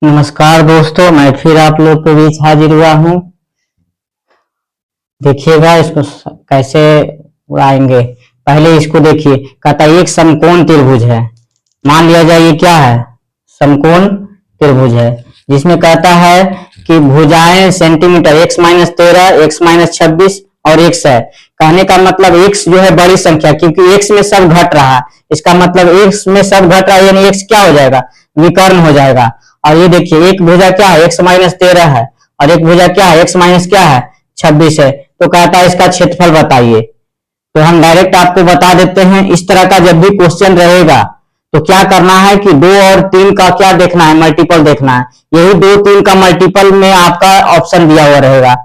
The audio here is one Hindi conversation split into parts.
नमस्कार दोस्तों, मैं फिर आप लोग के बीच हाजिर हुआ हूँ। देखिएगा इसको कैसे उड़ाएंगे। पहले इसको देखिए, कहता है एक समकोण त्रिभुज है। मान लिया जाए ये क्या है, समकोण त्रिभुज है, जिसमें कहता है कि भुजाएं सेंटीमीटर x-13, x-26 और x है। कहने का मतलब x जो है बड़ी संख्या, क्योंकि x में सब घट रहा है। इसका मतलब x में सब घट रहा है, यानी x क्या हो जाएगा, विकर्ण हो जाएगा। और ये देखिए एक भुजा क्या है, x-13 है, और एक भुजा क्या है, x- क्या है, 26 है। तो कहता है इसका क्षेत्रफल बताइए। तो हम डायरेक्ट आपको बता देते हैं, इस तरह का जब भी क्वेश्चन रहेगा तो क्या करना है कि 2 और 3 का क्या देखना है, मल्टीपल देखना है। यही 2, 3 का मल्टीपल में आपका ऑप्शन दिया हुआ रहेगा।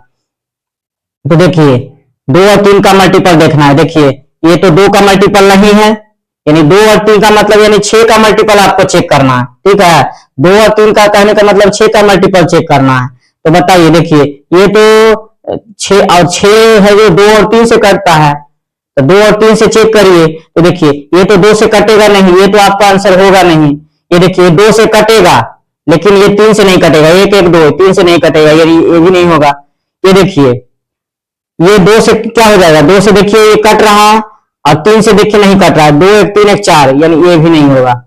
तो देखिए 2 और 3 का मल्टीपल देखना है। देखिए ये तो 2 का मल्टीपल नहीं है, यानी 2 और 3 का मतलब यानी 6 का मल्टीपल आपको चेक करना है। ठीक है, 2 और 3 का कहने का मतलब 6 का मल्टीपल चेक करना है। तो बताइए, देखिए ये तो 6 और 6 है जो 2 और 3 से कटता है, तो 2 और 3 से चेक करिए। तो देखिए ये तो 2 से कटेगा नहीं, ये तो आपका आंसर होगा नहीं। ये देखिए 2 से कटेगा, लेकिन ये 3 से नहीं कटेगा। 1 1 2 3 से नहीं कटेगा, ये भी नहीं होगा। ये देखिए ये 2 से क्या हो जाएगा, 2 से देखिए ये कट रहा है, और 3 से देखिए नहीं कट रहा है। 2 1 3 1 4, यानी ये भी नहीं होगा।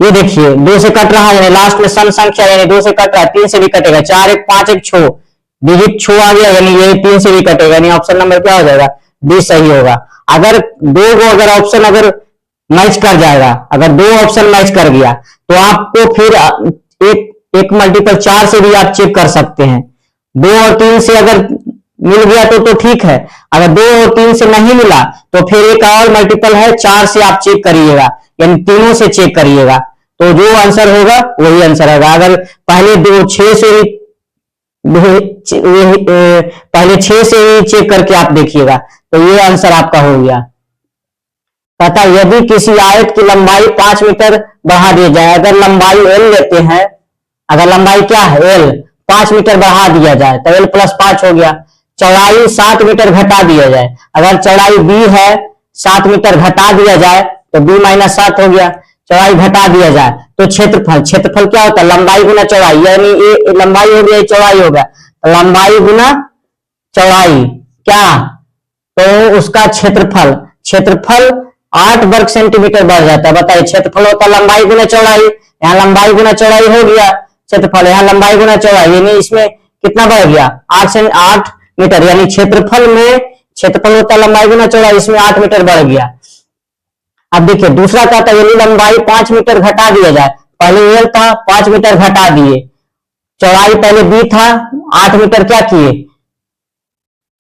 ये देखिए 2 से कट रहा है, यानी लास्ट में सम संख्या, यानी 2 से कट रहा है, 3 से भी कटेगा। 4 1 5 1 6 डिजिट 6 आ गया, यानी ये 3 से भी कटेगा, यानी ऑप्शन नंबर क्या हो जाएगा, डी सही होगा। अगर दो को अगर ऑप्शन अगर मैच कर जाएगा, अगर 2 ऑप्शन मैच कर गया, तो आपको फिर एक मल्टीपल 4 से भी आप चेक कर सकते हैं। 2 और 3 से अगर मिल गया तो ठीक है। अगर 2 और 3 से नहीं मिला तो फिर एक और मल्टीपल है 4 से, आप चेक करिएगा, यानी तीनों से चेक करिएगा। तो जो आंसर होगा वही आंसर होगा। अगर पहले 6 से पहले 6 से ही चेक करके आप देखिएगा, तो ये आंसर आपका हो गया। कहता यदि किसी आयत की लंबाई 5 मीटर बढ़ा दी जाए, अगर लंबाई l लेते हैं, अगर लंबाई क्या है l, 5 मीटर बढ़ा दिया जाए तो l + 5 हो गया। चौड़ाई 7 मीटर घटा दिया जाए, अगर चौड़ाई b है 7 मीटर घटा दिया जाए तो b - 7 हो गया। चौड़ाई घटा दिया जाए तो क्षेत्रफल, क्षेत्रफल क्या होता है, लंबाई गुना चौड़ाई, यानी ये लंबाई हो गया, चौड़ाई हो गया। लंबाई गुना चौड़ाई क्या, तो उसका क्षेत्रफल, क्षेत्रफल 8 वर्ग सेंटीमीटर बढ़ जाता है। बताइए क्षेत्रफल होता है लंबाई गुना चौड़ाई, यहाँ लंबाई गुना चौड़ाई हो गया क्षेत्रफल, यहाँ लंबाई गुना चौड़ाई, यानी इसमें कितना बढ़ गया, 8 मीटर, यानी क्षेत्रफल में, क्षेत्रफल होता है लंबाई गुना चौड़ाई, इसमें 8 मीटर बढ़ गया। अब देखिए दूसरा क्या था, यदि लंबाई 5 मीटर घटा दिया जाए, पहले एल था 5 मीटर घटा दिए, चौड़ाई पहले बी था 8 मीटर क्या किए,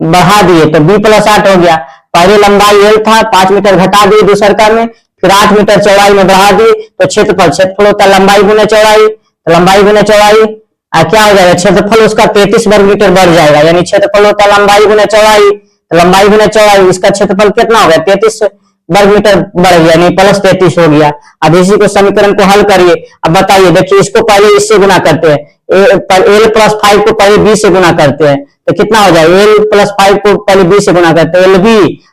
बढ़ा दिए, तो b + 8 हो गया। पहले लंबाई l था 5 मीटर घटा दिए दूसरा में, फिर 8 मीटर चौड़ाई में बढ़ा दिए, तो क्षेत्रफल, क्षेत्रफल होता है लंबाई गुना चौड़ाई, तो लंबाई गुना चौड़ाई क्या हो जाएगा, क्षेत्रफल उसका 33 वर्ग मीटर बढ़ जाएगा, यानी क्षेत्रफल होता है लंबाई गुना चौड़ाई, तो लंबाई गुना चौड़ाई, इसका क्षेत्रफल कितना हो गया, 33 वर्ग मीटर बढ़ गया, यानी +33 हो गया। अब इसी को समीकरण को हल करिए। अब बताइए, देखिए इसको पहले इससे गुना करते हैं, l + 5 को पहले b से गुना करते हैं, तो कितना हो जाएगा, l + 5 को पहले b से गुना करते हैं, lb,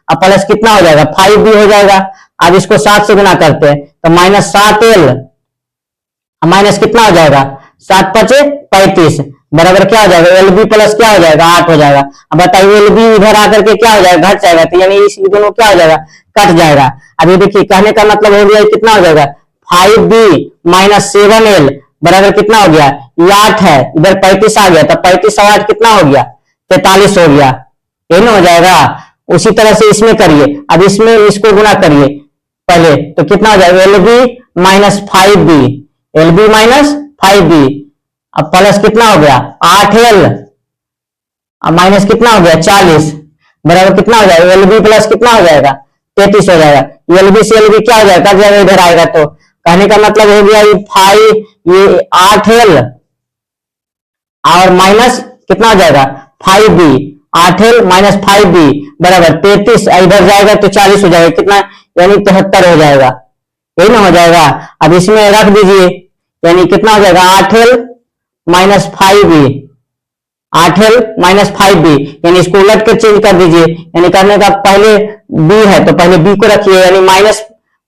अब प्लस कितना हो जाएगा, 5b हो जाएगा। अब इसको 7 से गुना करते हैं, तो -7l, माइनस कितना हो जाएगा, 7 × 5 = 35 बराबर क्या हो जाएगा, lb प्लस क्या हो जाएगा, 8 हो जाएगा। अब बताइए lb इधर आकर के क्या हो जाएगा, घट जाएगा, तो यानी इस दोनों क्या हो जाएगा, कट जाएगा। अब ये देखिए कहने का मतलब हो गया कितना हो जाएगा, 5b - 7l बराबर कितना हो गया, ये 8 है, इधर 35 आ गया, तो 35 और 8 कितना हो गया, 43 हो गया, यही ना हो जाएगा। उसी तरह से इसमें करिए, अब इसमें इसको गुना करिए पहले, तो कितना हो जाएगा, lb - 5b, lb - 5b, अब प्लस कितना हो गया 8l, अब माइनस कितना हो गया 40 बराबर कितना हो जाएगा, lb प्लस कितना हो जाएगा, 33 हो जाएगा। lb से lb क्या हो जाएगा, जब इधर आएगा, तो कहने का मतलब हो गया ये 8l और माइनस कितना हो जाएगा 5b, 8l - 5b बराबर 33, इधर जाएगा तो 40 हो जाएगा, कितना, यानी 73 हो जाएगा, यही ना हो जाएगा। अब इसमें रख दीजिए, यानी कितना हो जाएगा, 8l - 5b, 8l - 5b, यानी इसको उलट कर चेंज कर दीजिए, यानी करने का पहले b है तो पहले b को रखिए, यानी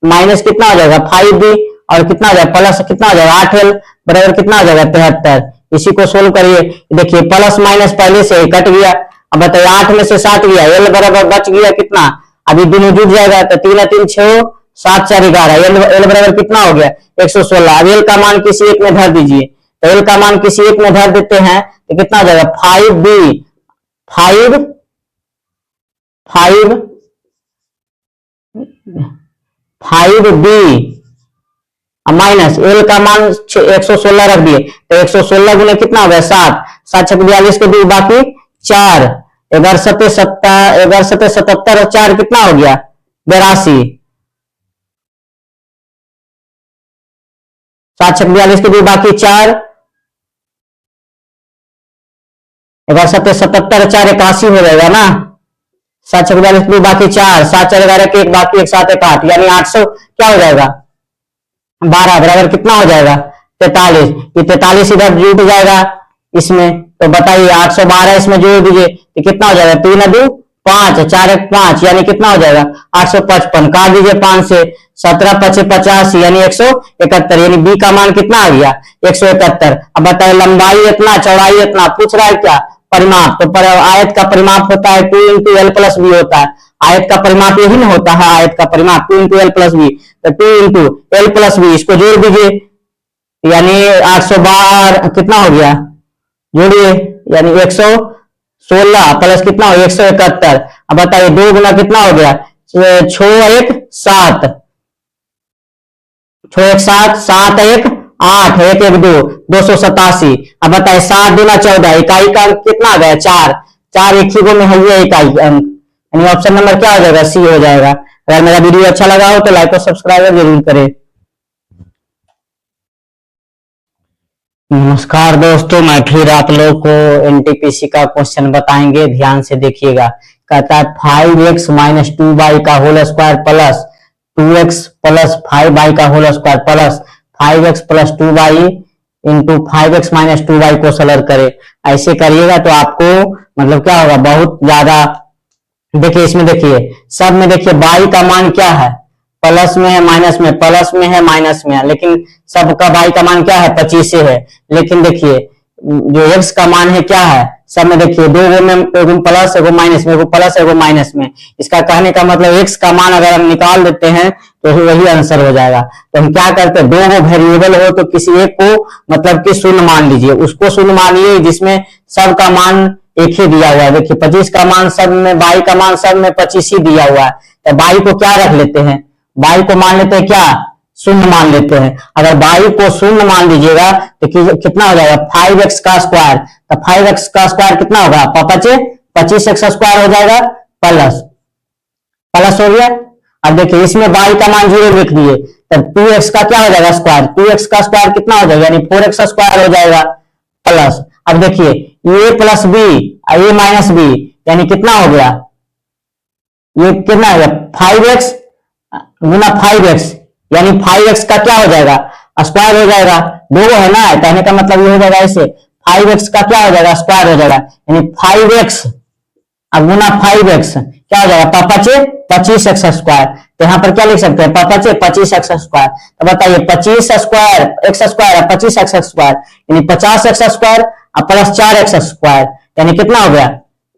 माइनस कितना हो जाएगा 5b और कितना हो जाएगा प्लस कितना हो जाएगा 8l बराबर कितना हो जाएगा 73। इसी को सोल्व करिए, देखिए प्लस माइनस पहले से ही कट गया। अब बताइए 8 में से 7 गया, l बराबर बच गया कितना, अभी दोनों जुड़ जाएगा तो 3 3 6 7 4 11, l बराबर कितना हो गया 116। अब l का मान किसी एक में धर दीजिए, तो l का मान किसी एक में धर देते हैं तो कितना हो जाएगा 5b 5b माइनस l का मान 116 रख दिए तो 116 गुने कितना हो गया 7, 7 छक 42 के 2 बाकी 4, 11 सत्ते 77 और 4 कितना हो गया 82, 7 छक 42 के 2 बाकी 4, 11 सत्ते 77 4 81 हो जाएगा ना, 7 छक 42 के 2 बाकी 4, 7 4 11 के 1 बाकी 1 7 1 8, यानी 800 क्या हो जाएगा 12 बराबर कितना हो जाएगा 43। ये 43 इधर जुट जाएगा इसमें, तो बताइए 812 इसमें जोड़ दीजिए तो कितना हो जाएगा 3 2 5 4 1 5, यानी कितना हो जाएगा 855, काट दीजिए 5 से 17 5 85 यानी 171, यानी बी का मान कितना आ गया 171। अब बताइए लंबाई इतना चौड़ाई इतना, पूछ रहा है क्या परिमाप, तो आयत का परिमाप होता है 2 इंटू एल प्लस बी होता है, आयत का परिमाप यही ना होता है, आयत का परिमाप 2 इंटू एल प्लस बी, तो 2 इंटू एल प्लस बी इसको जोड़ दीजिए यानी 812 कितना हो गया जोड़िए यानी 116 प्लस कितना हो 171। अब बताइए 2 गुना कितना हो गया 6 1 7, 6 1 7, 7 1 8, 1 1 2 287। अब बताइए 7 दूना 14, इकाई का अंक कितना आ गया 4, 4 एक ही गो में है इकाई अंक, यानी ऑप्शन नंबर क्या हो जाएगा सी हो जाएगा। अगर मेरा वीडियो अच्छा लगा हो तो लाइक और सब्सक्राइब जरूर करें। नमस्कार दोस्तों, मैं फिर आप लोग को एनटीपीसी का क्वेश्चन बताएंगे, ध्यान से देखिएगा। कहता है 5x माइनस 2y का whole square plus 2x plus 5y का whole square plus 5x plus 2y into 5x minus 2y को सॉल्व करे। ऐसे करिएगा तो आपको मतलब क्या होगा बहुत ज्यादा, देखिए इसमें देखिए सब में देखिए y का मान क्या है प्लस में है माइनस में, प्लस में है माइनस में है, लेकिन सबका y का मान क्या है 25 है। लेकिन देखिए जो x का मान है क्या है, सब में देखिए दो गो में एगो प्लस एगो माइनस में, एगो प्लस एगो माइनस में। इसका कहने का मतलब x का मान अगर हम निकाल देते हैं तो वही आंसर हो जाएगा। तो हम क्या करते हैं, दो गो वेरिएबल हो तो किसी एक को मतलब कि शून्य मान लीजिए, उसको शून्य मानिए जिसमें सबका मान एक ही दिया हुआ है। देखिए 25 का मान सब में, y का मान सब में 25 ही दिया हुआ है, तो y को क्या रख लेते हैं, y को मान लेते हैं क्या शून्य मान लेते हैं। अगर y को शून्य मान लीजिएगा तो कितना हो जाएगा 5x का स्क्वायर, तो 5x का स्क्वायर कितना होगा 25x स्क्वायर हो जाएगा प्लस प्लस हो गया। अब देखिए इसमें y का मान 0 लिख दिए तो 2x का क्या हो जाएगा स्क्वायर, 2x का स्क्वायर कितना हो जाएगा यानी 4x स्क्वायर हो जाएगा प्लस। अब देखिए a plus b a minus b यानी कितना हो गया, ये कितना है 5x गुना 5x यानी 5x का क्या हो जाएगा स्क्वायर हो जाएगा, दो है ना, कहने का मतलब ये हो जाएगा इसे 5x का क्या हो जाएगा स्क्वायर हो जाएगा यानी 5x अब गुना 5x क्या हो जाएगा 25x स्क्वायर। तो यहाँ पर क्या लिख सकते हैं 25x स्क्वायर। तो बताइए 25 square x square 25x square यानी 50x स्क्वायर और प्लस 4x स्क्वायर यानी कितना हो गया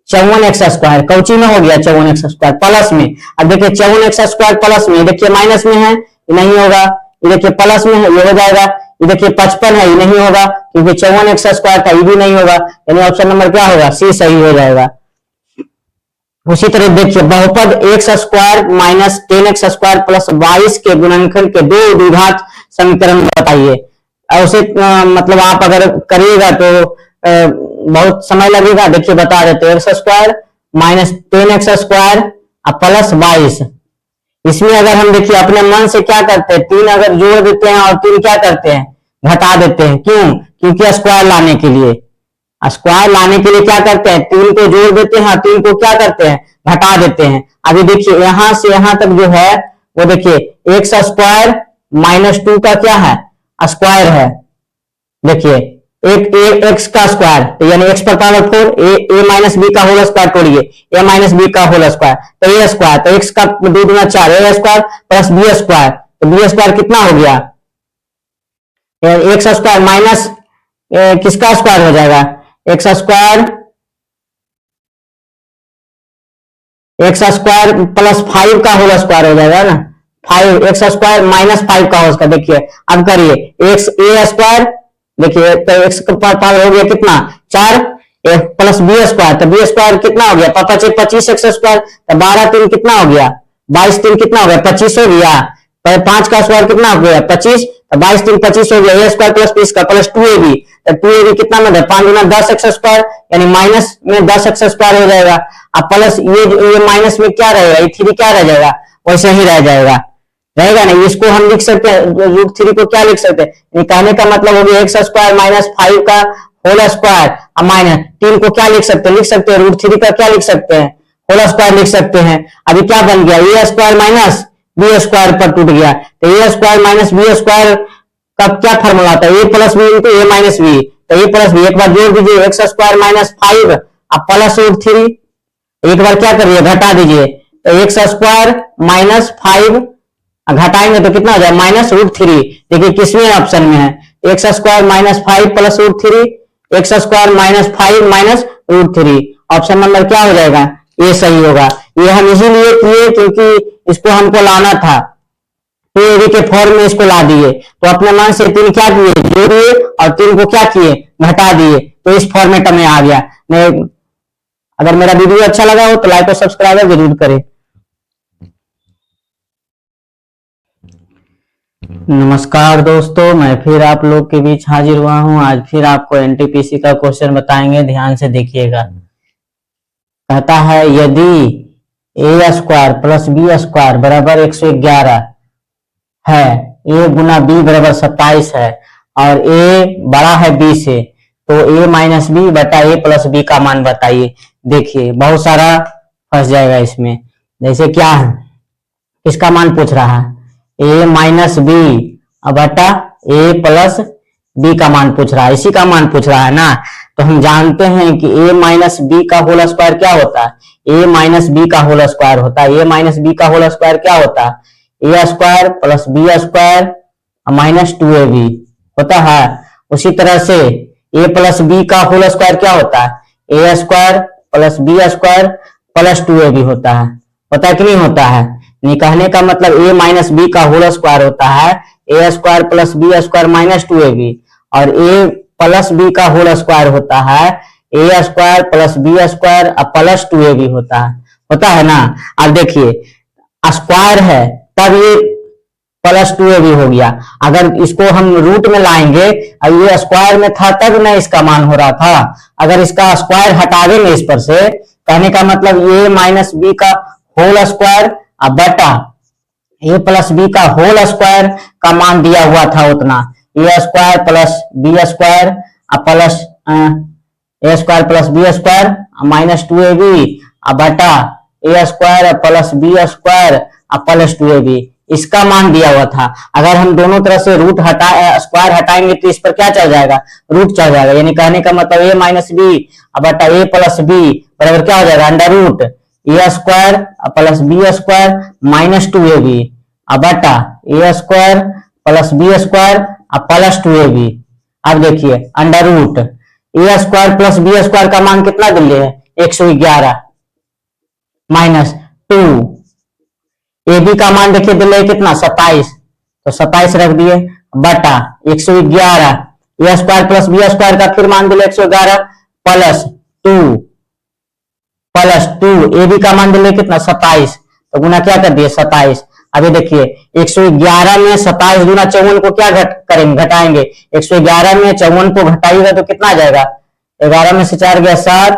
54x स्क्वायर। कौची में हो गया 54x स्क्वायर प्लस में। अब देखिए 54x स्क्वायर प्लस में, देखिए माइनस में है ये नहीं होगा, ये देखिए प्लस में है ये हो जाएगा, ये देखिए 55 है ये नहीं होगा क्योंकि 54x स्क्वायर था ये भी नहीं होगा, यानी ऑप्शन नंबर क्या होगा सी सही हो जाएगा। उसी तरह देखिए बहुपद x square minus 10x square plus 22 के गुणनखंड के दो द्विघात समीकरण बताइए। उसे मतलब आप अगर करिएगा तो बहुत समय लगेगा। देखिए बता देते x square minus 10x square plus 22, इसमें अगर हम देखिए अपने मन से क्या करते हैं 3 अगर जोड़ देते हैं और 3 क्या करते हैं घटा देते हैं, क्यों, क्योंकि स्क्वायर लाने के लिए, स्क्वायर लाने के लिए क्या करते हैं 3 को जोड़ देते हैं, 3 को क्या करते हैं घटा देते हैं। अभी देखिए यहां से यहां तक जो है वो देखिए x स्क्वायर माइनस 2 का क्या है स्क्वायर है, देखिए एक x का स्क्वायर तो यानी x पर पावर 4 a माइनस बी का होल स्क्वायर तोड़िए a माइनस बी का होल स्क्वायर तो a स्क्वायर तो x का 2 दूना 4 a square plus B square, तो बी स्क्वायर कितना हो गया एक्स स्क्वायर माइनस किसका स्क्वायर हो जाएगा, एक्स स्क्वायर प्लस 5 का होल स्क्वायर हो जाएगा ना, 5 एक्स स्क्वायर माइनस 5 का होल स्क्वायर। देखिए अब करिए एक्स ए स्क्वायर, देखिए तो एक्स का पावर हो गया कितना 4 प्लस बी स्क्वायर, तो बी स्क्वायर कितना हो गया 25 एक्स स्क्वायर, तो 12 3 कितना हो गया 22 3 कितना हो गया 25 हो गया, तो 5 का स्क्वायर कितना हो गया 25, तो 22 3 25 हो गया, A square plus B square plus 2ab, तो 2ab कितना मतलब 5 गुना 10 एक्स स्क्वायर, यानी माइनस में 10 एक्स स्क्वायर हो जाएगा। अब प्लस ये माइनस में क्या रहेगा, ये 3 क्या रह जाएगा, वैसे ही रह जाएगा, रहेगा ना। इसको हम लिख सकते हैं √3 को क्या लिख सकते हैं, कहने का मतलब हो गया एक्स स्क्वायर माइनस 5 का होल स्क्वायर, अब माइनस 3 को क्या लिख सकते हैं, √3 का क्या लिख सकते हैं होल स्क्वायर लिख सकते हैं। अभी क्या बन गया, A square minus B square पर टूट गया, तो ए स्क्वायर माइनस बी स्क्वायर का क्या फॉर्मूला आता है, ए प्लस बी इंटू ए माइनस बी, तो ए प्लस बी एक बार जोड़ दीजिए एक्स स्क्वायर माइनस 5 अब प्लस √3, एक बार क्या करिए घटा दीजिए, तो एक्स स्क्वायर माइनस 5 घटाएंगे तो कितना हो जाए -√3। देखिए किसमें ऑप्शन में है, x square minus 5 plus √3, x square minus 5 minus √3, option number क्या हो जाएगा, ये सही होगा। ये हम इसीलिए किए क्योंकि इसको हमको लाना था, तो ए के फॉर्म में इसको ला दिए, तो अपने मन से 3 क्या किए जोड़िए और 3 को क्या किए घटा दिए, तो इस फॉर्मेट में आ गया। अगर मेरा वीडियो अच्छा लगा हो तो लाइक और सब्सक्राइब जरूर करें। नमस्कार दोस्तों, मैं फिर आप लोग के बीच हाजिर हुआ हूं। आज फिर आपको एनटीपीसी का क्वेश्चन बताएंगे, ध्यान से देखिएगा। कहता है यदि ए स्क्वायर प्लस बी स्क्वायर बराबर 111 है, ए गुना बी बराबर 27 है और ए बड़ा है बी से, तो ए माइनस बी बटा ए प्लस बी का मान बताइए। देखिए बहुत सारा फंस जाएगा इसमें, जैसे क्या है इसका मान पूछ रहा है, ए माइनस बी बटा ए प्लस बी का मान पूछ रहा है, इसी का मान पूछ रहा है ना। तो हम जानते हैं कि ए माइनस बी का होल स्क्वायर क्या होता है, ए माइनस बी का होल स्क्वायर होता है, ए माइनस बी का होल स्क्वायर क्या होता है, A square plus B square minus 2ab होता है। उसी तरह से ए प्लस बी का होल स्क्वायर क्या होता है, A square plus B square plus 2ab होता है कि नहीं होता है। नहीं, कहने का मतलब ए माइनस बी का होल स्क्वायर होता है A square plus B square minus 2ab, और ए प्लस बी का होल स्क्वायर होता है A square plus B square plus 2ab होता है ना। अब देखिए स्क्वायर है तब ये प्लस 2ab हो गया, अगर इसको हम रूट में लाएंगे, अब ये स्क्वायर में था तब ना इसका मान हो रहा था, अगर इसका स्क्वायर हटा देंगे इस पर से, कहने का मतलब ए माइनस बी का होल स्क्वायर बटा ए प्लस बी का होल स्क्वायर का मान दिया हुआ था उतना, A square plus B square plus A square plus B square minus 2ab बटा A square plus B square plus 2ab, इसका मान दिया हुआ था। अगर हम दोनों तरफ से रूट स्क्वायर हटाएंगे तो इस पर क्या चल जाएगा, रूट चल जाएगा, यानी कहने का मतलब ए माइनस बी बटा ए प्लस बी बराबर क्या हो जाएगा under root A square plus B square minus 2ab बटा A square plus B square plus 2ab। अब देखिए under root A square plus B square का मान कितना दिए है 111 माइनस 2, ए बी का मान देखिए दिले कितना 27, तो 27 रख दिए बटा 111 ए स्क्वायर प्लस बी स्क्वायर का फिर मान दिले 111 प्लस 2 ए बी का मान दिले कितना 27, तो गुना क्या कर दिए 27। अभी देखिए 111 में 27 गुना 54 को क्या करेंगे घटाएंगे, 111 में 54 को घटाइएगा तो कितना आ जाएगा, 11 में से 4 गया 7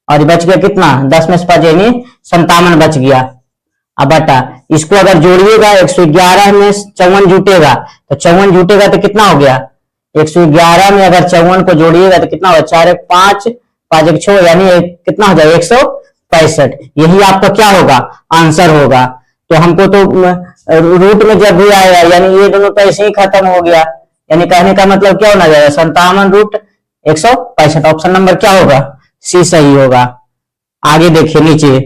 और बच गया कितना 10 में से 5 यानी 57 बच गया। अब बटा इसको अगर जोड़िएगा 111 में 54 जुटेगा तो 54 जुटेगा तो कितना हो गया, 111 में अगर 54 को जोड़िएगा तो कितना होगा 4 1 5 5 1 6 यानी कितना हो जाएगा 165, यही आपका क्या होगा आंसर होगा। तो हमको तो रूट में जब भी आएगा यानी ये दोनों तो ऐसे ही खत्म हो गया, यानी कहने का मतलब क्या होना जाएगा 57√165, ऑप्शन नंबर क्या होगा सी सही होगा। आगे देखिए नीचे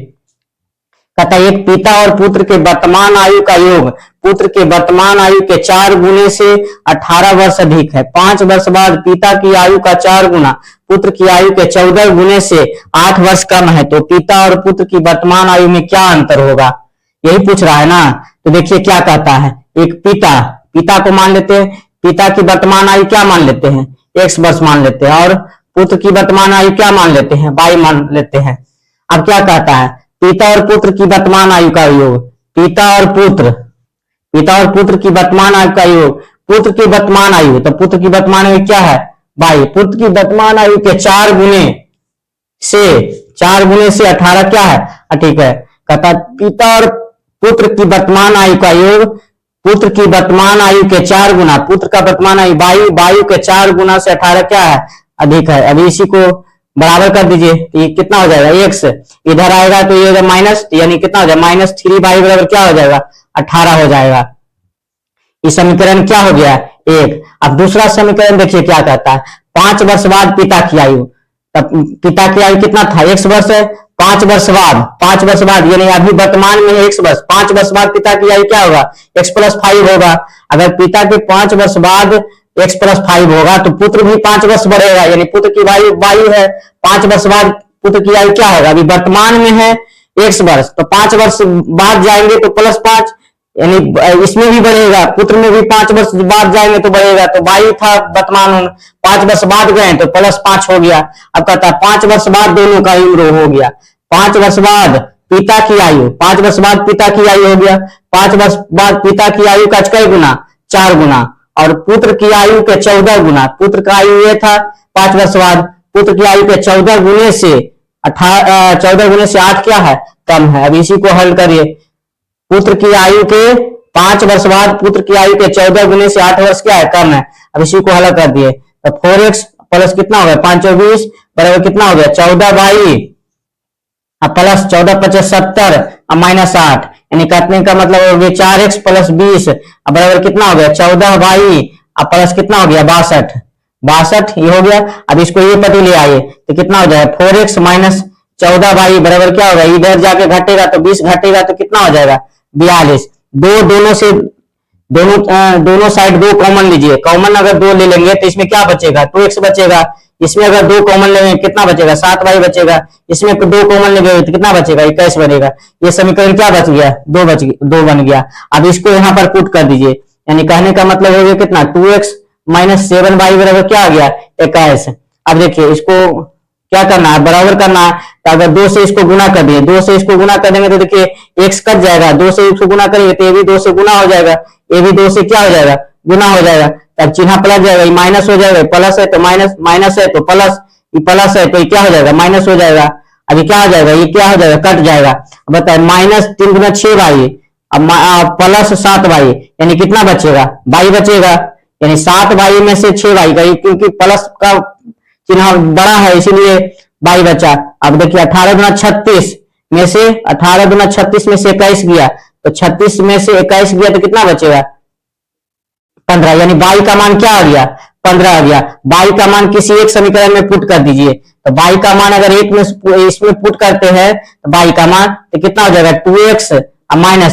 कहता है एक पिता और पुत्र के वर्तमान आयु का योग पुत्र के वर्तमान आयु के 4 गुने से 18 वर्ष अधिक है। 5 वर्ष बाद पिता की आयु का 4 गुना पुत्र की आयु के 14 गुने से 8 वर्ष कम है, तो पिता और पुत्र की वर्तमान आयु में क्या अंतर होगा, यही पूछ रहा है ना। तो देखिए क्या कहता है, एक पिता को मान लेते हैं, पिता की वर्तमान आयु क्या मान लेते हैं, x वर्ष मान लेते हैं, और पुत्र की वर्तमान आयु क्या मान लेते हैं, y मान लेते हैं। अब क्या कहता है, पिता और पुत्र की वर्तमान आयु का योग, पिता और पुत्र की वर्तमान आयु का योग, पुत्र की वर्तमान आयु, तो पुत्र की वर्तमान आयु क्या है, y, पुत्र की वर्तमान आयु के 4 गुने से 18 क्या है, ठीक है। कहता पिता और पुत्र की वर्तमान आयु का योग पुत्र की वर्तमान आयु के 4 गुना पुत्र का वर्तमान आयु वायु के 4 गुना से 18 क्या है, अधिक है। अभी इसी को बराबर कर दीजिए, ये कितना हो जाएगा, x इधर आएगा तो ये माइनस, यानी कितना हो जाएगा -3 वाई बराबर क्या हो जाएगा, 18 हो जाएगा। ये समीकरण क्या हो गया, 1। अब दूसरा समीकरण देखिए क्या कहता है, 5 वर्ष बाद पिता की आयु, तब पिता की आयु कितना था, x वर्ष है। 5 वर्ष बाद यानी अभी वर्तमान में x वर्ष, 5 वर्ष बाद पिता की आयु क्या होगा, x + 5 होगा। अगर पिता के 5 वर्ष बाद x + 5 होगा तो पुत्र भी 5 वर्ष बढ़ेगा, यानी पुत्र की वायु है। 5 वर्ष बाद पुत्र की आयु क्या होगा, अभी वर्तमान में है x वर्ष, तो 5 वर्ष बाद जाएंगे तो +5, यानी इसमें भी बढ़ेगा, पुत्र में भी 5 वर्ष बाद जाएंगे तो बढ़ेगा। तो वायु था वर्तमान, 5 वर्ष बाद गए तो +5 हो गया। अब कहता है 5 वर्ष बाद दोनों का उम्र हो गया, 5 वर्ष बाद पिता की आयु, 5 वर्ष बाद पिता की आयु हो गया, 5 वर्ष बाद पिता की आयु का कई गुना, 4 गुना, और पुत्र की आयु के 14 गुना, पुत्र का आयु ये था 5 वर्ष बाद, पुत्र की आयु के 14 गुने से 8 क्या है, कम है। अब इसी को हल करिए, पुत्र की आयु के 5 वर्ष बाद पुत्र की आयु के 14 गुने से 8 वर्ष क्या है, कम है। अब इसी को हल कर दिए तो 4x प्लस कितना हो गया, 5 और 20 बराबर कितना हो गया, 14y प्लस 14 × 5 = 70 और -8, यानी काटने का मतलब हो गया 4x + 20 बराबर कितना हो गया, 14y प्लस कितना हो गया, 62 ये हो गया। अब इसको ये पति ले आइए तो कितना हो जाएगा, 4x - 14y बराबर क्या होगा, इधर जाके घटेगा तो 20 घटेगा तो कितना हो जाएगा, 42। दोनों साइड 2 कॉमन लीजिए, कॉमन अगर 2 ले लेंगे तो इसमें क्या बचेगा, 2x बचेगा। इसमें अगर 2 कॉमन लेंगे कितना बचेगा, 7y बचेगा। इसमें 2 कॉमन लेंगे तो कितना बचेगा, 21 बनेगा। ये समीकरण क्या बच गया, 2 बन गया। अब इसको यहाँ पर पुट कर दीजिए, यानी कहने का मतलब हो गया कितना, 2x - 7y बराबर क्या आ गया, 21। अब देखिए इसको क्या करना है, बराबर करना है, तो अगर 2 से इसको गुना कर दिए, 2 से इसको गुना कर देंगे तो देखिए x कट जाएगा, 2 से इसको गुना करेंगे तो ये भी 2 से गुना हो जाएगा, ये भी 2 से क्या हो जाएगा, गुना हो जाएगा। तब चिन्ह पलट जाएगा, ये माइनस हो जाएगा, प्लस है तो माइनस, माइनस है तो प्लस, ये प्लस है तो ये क्या हो जाएगा, माइनस हो जाएगा। अभी क्या हो जाएगा, ये क्या हो जाएगा, कट जाएगा। बताए -3 × 6y अब प्लस 7y, यानी कितना बचेगा, y बचेगा, यानी 7y में से 6y का, क्योंकि प्लस का चिन्ह बड़ा है इसीलिए y बचा। अब देखिए 18 × 36 में से 36 में से 21 गया, तो 36 में से 21 गया तो कितना बचेगा, 15, यानी y का मान क्या आ गया, 15 आ गया। y का मान किसी एक समीकरण में पुट कर दीजिए, तो y का मान अगर एक में इसमें पुट करते हैं तो y का मान तो कितना हो जाएगा, 2x - 15 ×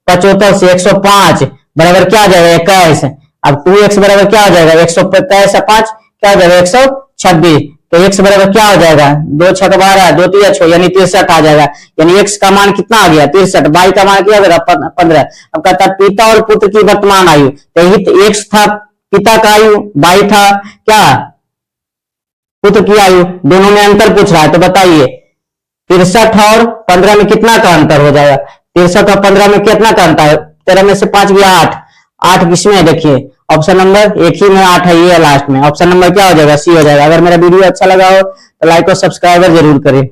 75 से 105 बराबर क्या आ जाएगा, 21। अब 2x बराबर क्या हो जाएगा, 125 × 5 क्या हो जाएगा, 126। तो x बराबर क्या हो जाएगा, 2 × 6 = 12, 2 × 3 = 6, यानी 63 आ जाएगा। यानी x का मान कितना आ गया, 63, y का मान क्या हो जाएगा, 15। अब कहता है पिता और पुत्र की वर्तमान आयु, तो यही x था पिता का आयु, y था क्या, पुत्र की आयु, दोनों में अंतर पूछ रहा है। तो बताइए 63 और 15 में कितना का अंतर हो जाएगा, 63 और 15 में कितना का अंतर है, 13 में से 5 गया 8 किसमें, देखिए ऑप्शन नंबर 1 ही में 8 है, ये लास्ट में। ऑप्शन नंबर क्या हो जाएगा, सी हो जाएगा। अगर मेरा वीडियो अच्छा लगा हो तो लाइक और सब्सक्राइबर जरूर करें।